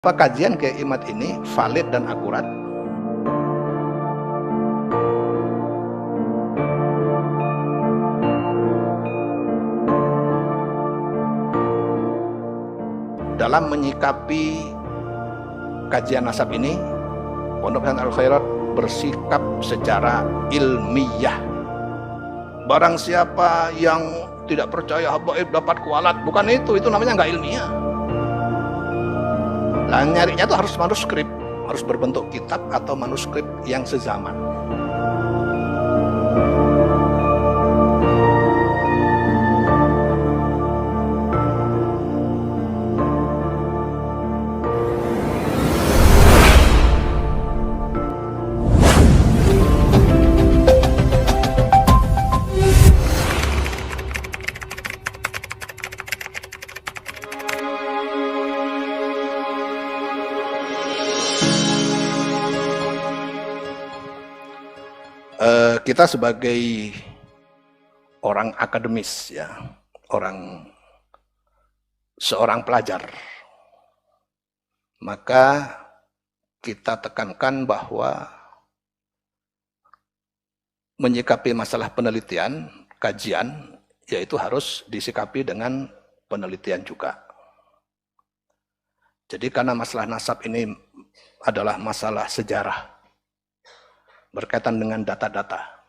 Apa kajian Kiai Imad ini valid dan akurat? Dalam menyikapi kajian nasab ini, Pondok Pesantren Al Khairat bersikap secara ilmiah. Barang siapa yang tidak percaya habaib dapat kualat, bukan itu namanya nggak ilmiah. Lah nyarinya tuh harus manuskrip, harus berbentuk kitab atau manuskrip yang sezaman. Kita sebagai orang akademis, ya, seorang pelajar, maka kita tekankan bahwa menyikapi masalah penelitian, kajian, yaitu harus disikapi dengan penelitian juga. Jadi karena masalah nasab ini adalah masalah sejarah, berkaitan dengan data-data,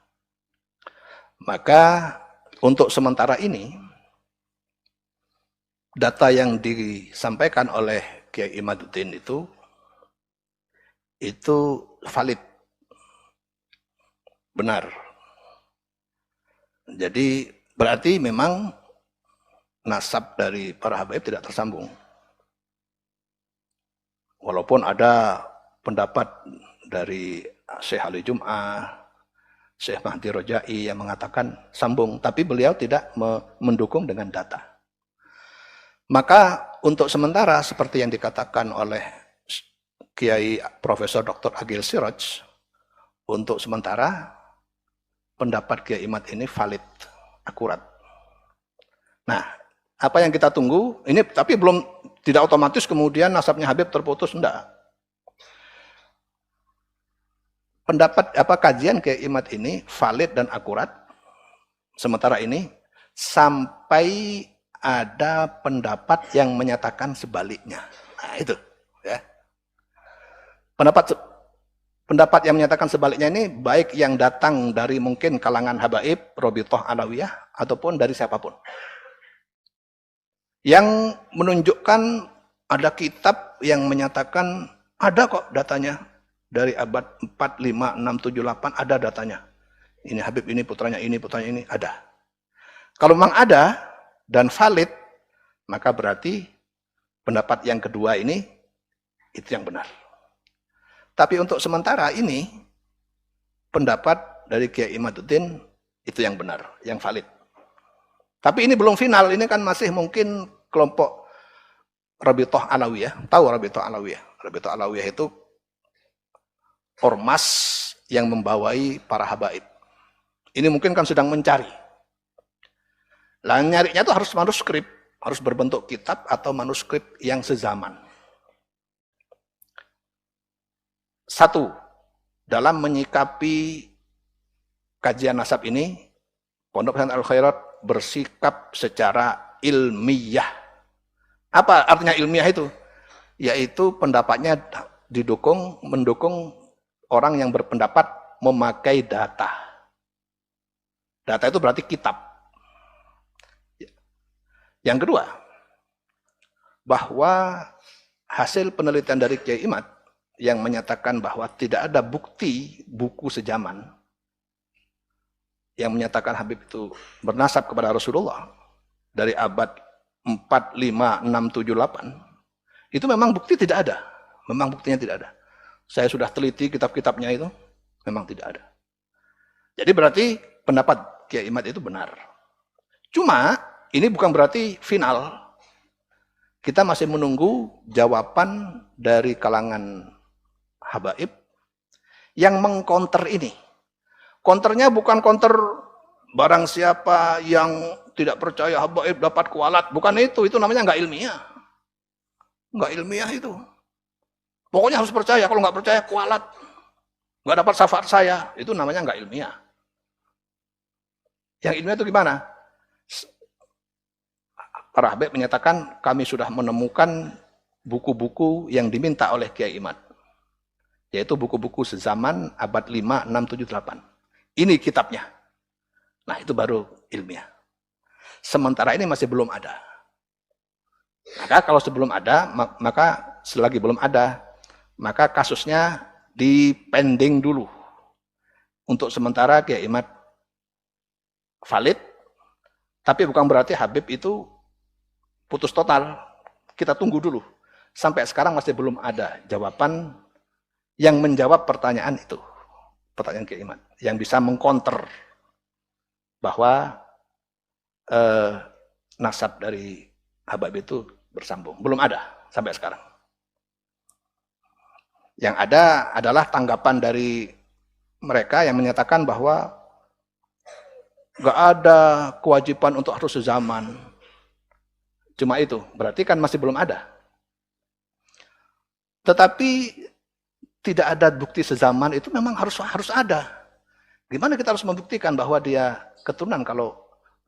maka untuk sementara ini data yang disampaikan oleh Kiai Imaduddin itu valid, benar. Jadi berarti memang nasab dari para habaib tidak tersambung, walaupun ada pendapat dari Syekh Ali Jum'ah, Syekh Mahdi Rojai yang mengatakan sambung, tapi beliau tidak mendukung dengan data. Maka untuk sementara seperti yang dikatakan oleh Kiai Profesor Dr. Agil Siraj, untuk sementara pendapat Kiai Imad ini valid, akurat. Nah, apa yang kita tunggu ini, tapi belum, tidak otomatis kemudian nasabnya Habib terputus, enggak. Pendapat kajian Kiai Imad ini valid dan akurat sementara ini sampai ada pendapat yang menyatakan sebaliknya. Nah, itu ya. Pendapat yang menyatakan sebaliknya ini baik yang datang dari mungkin kalangan habaib, Robitoh Alawiyah, ataupun dari siapapun. Yang menunjukkan ada kitab yang menyatakan ada kok datanya. Dari abad 4, 5, 6, 7, 8 ada datanya. Ini Habib ini, putranya ini, ada. Kalau memang ada dan valid, maka berarti pendapat yang kedua ini, itu yang benar. Tapi untuk sementara ini, pendapat dari Kiai Imaduddin itu yang benar, yang valid. Tapi ini belum final, ini kan masih mungkin kelompok Rabithah Alawiyah. Tahu Rabithah Alawiyah? Rabithah Alawiyah itu ormas yang membawai para habaib. Ini mungkin kan sedang mencari. Lah nyarinya itu harus manuskrip, harus berbentuk kitab atau manuskrip yang sezaman. Satu, dalam menyikapi kajian nasab ini, Pondok Pesantren Al Khairat bersikap secara ilmiah. Apa artinya ilmiah itu? Yaitu pendapatnya mendukung orang yang berpendapat memakai data. Data itu berarti kitab. Yang kedua, bahwa hasil penelitian dari Kiai Imad yang menyatakan bahwa tidak ada bukti buku sejaman yang menyatakan Habib itu bernasab kepada Rasulullah dari abad 4, 5, 6, 7, 8, itu memang bukti tidak ada. Memang buktinya tidak ada. Saya sudah teliti kitab-kitabnya itu, memang tidak ada. Jadi berarti pendapat Kiai Imad itu benar. Cuma, ini bukan berarti final. Kita masih menunggu jawaban dari kalangan habaib yang mengkonter ini. Konternya bukan konter barang siapa yang tidak percaya habaib dapat kualat. Bukan itu namanya nggak ilmiah. Nggak ilmiah itu. Pokoknya harus percaya, kalau nggak percaya kualat. Nggak dapat syafaat saya, itu namanya nggak ilmiah. Yang ilmiah itu gimana? Para Habib menyatakan kami sudah menemukan buku-buku yang diminta oleh Kiai Imad. Yaitu buku-buku sezaman abad 5, 6, 7, 8. Ini kitabnya. Nah itu baru ilmiah. Sementara ini masih belum ada. Maka kalau sebelum ada, maka selagi belum ada, maka kasusnya dipending dulu. Untuk sementara Kiai Imad valid, tapi bukan berarti Habib itu putus total. Kita tunggu dulu. Sampai sekarang masih belum ada jawaban yang menjawab pertanyaan itu. Pertanyaan Kiai Imad. Yang bisa mengcounter bahwa nasab dari Habib itu bersambung. Belum ada sampai sekarang. Yang ada adalah tanggapan dari mereka yang menyatakan bahwa nggak ada kewajiban untuk harus sezaman. Cuma itu, berarti kan masih belum ada. Tetapi tidak ada bukti sezaman itu memang harus ada. Gimana kita harus membuktikan bahwa dia keturunan kalau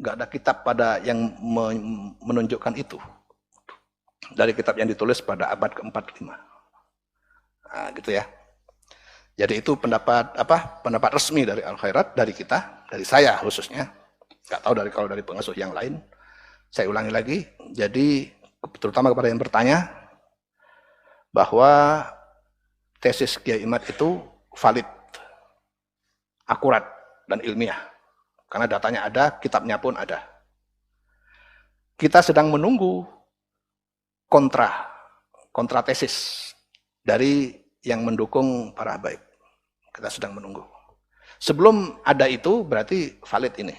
nggak ada kitab pada yang menunjukkan itu? Dari kitab yang ditulis pada abad ke-45. Nah, gitu ya. Jadi itu pendapat resmi dari Al-Khairat, dari kita, dari saya khususnya. Nggak tahu kalau dari pengasuh yang lain. Saya ulangi lagi. Jadi terutama kepada yang bertanya bahwa tesis Kiai Imad itu valid, akurat dan ilmiah. Karena datanya ada, kitabnya pun ada. Kita sedang menunggu kontra tesis dari yang mendukung para habaib. Kita sedang menunggu. Sebelum ada itu berarti valid ini.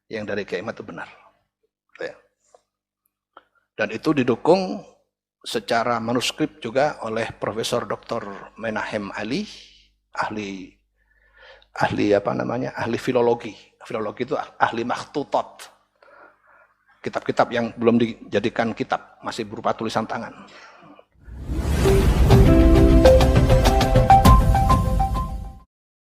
Yang dari Kiai Imad itu benar. Dan itu didukung secara manuskrip juga oleh Profesor Dr. Menahem Ali, ahli filologi. Filologi itu ahli makhtutat. Kitab-kitab yang belum dijadikan kitab, masih berupa tulisan tangan.